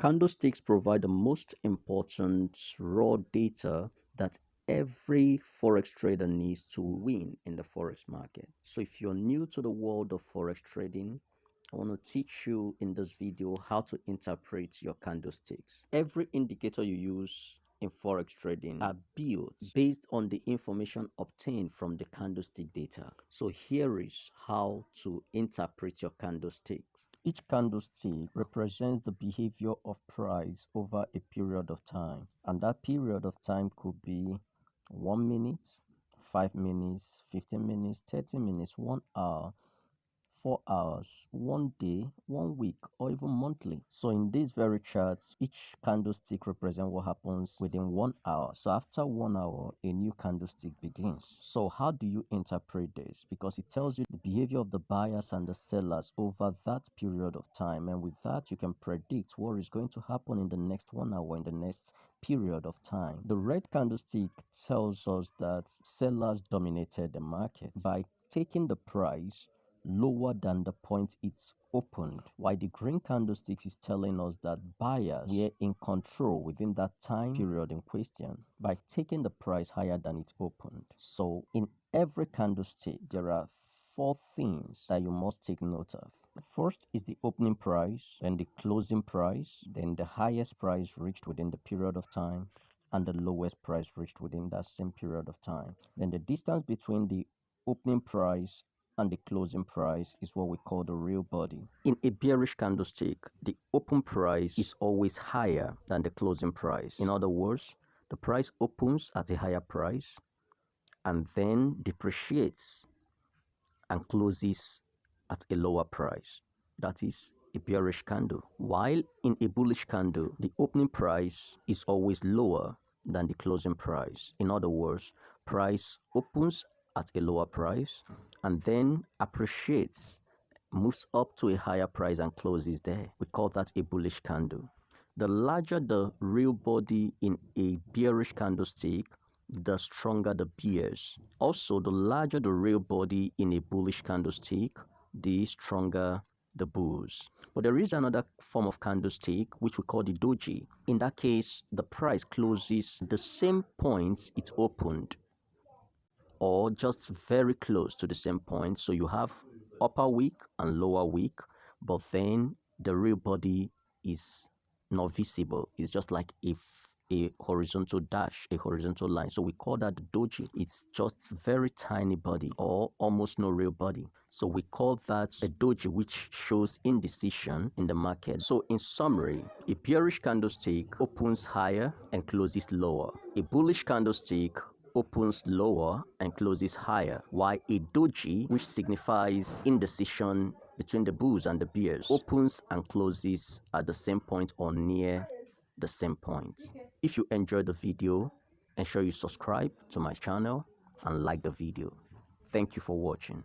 Candlesticks provide the most important raw data that every forex trader needs to win in the forex market. So if you're new to the world of forex trading, I want to teach you in this video how to interpret your candlesticks. Every indicator you use in forex trading are built based on the information obtained from the candlestick data. So here is how to interpret your candlesticks. Each candlestick represents the behavior of price over a period of time, and that period of time could be 1 minute, 5 minutes, 15 minutes, 30 minutes, 1 hour, 4 hours, 1 day, 1 week, or even monthly. So in these very charts, each candlestick represents what happens within 1 hour. So after 1 hour, a new candlestick begins. So how do you interpret this? Because it tells you the behavior of the buyers and the sellers over that period of time. And with that, you can predict what is going to happen in the next 1 hour, in the next period of time. The red candlestick tells us that sellers dominated the market by taking the price lower than the point it's opened, while the green candlestick is telling us that buyers were in control within that time period in question by taking the price higher than it opened. So in every candlestick, there are 4 things that you must take note of. The first is the opening price, then the closing price, then the highest price reached within the period of time, and the lowest price reached within that same period of time. Then the distance between the opening price and the closing price is what we call the real body. In a bearish candlestick, the open price is always higher than the closing price. In other words, the price opens at a higher price and then depreciates and closes at a lower price. That is a bearish candle. While in a bullish candle, the opening price is always lower than the closing price. In other words, price opens at a lower price and then appreciates, moves up to a higher price and closes there. We call that a bullish candle. The larger the real body in a bearish candlestick, the stronger the bears. Also, the larger the real body in a bullish candlestick, the stronger the bulls. But there is another form of candlestick which we call the Doji. In that case, the price closes the same point it opened, or just very close to the same point. So you have upper wick and lower wick, but then the real body is not visible. It's just like if a horizontal dash, a horizontal line. So we call that the doji. It's just very tiny body or almost no real body. So we call that a doji, which shows indecision in the market. So in summary, a bearish candlestick opens higher and closes lower. A bullish candlestick opens lower and closes higher, while a doji, which signifies indecision between the bulls and the bears, opens and closes at the same point or near the same point. If you enjoyed the video, ensure you subscribe to my channel and like the video. Thank you for watching.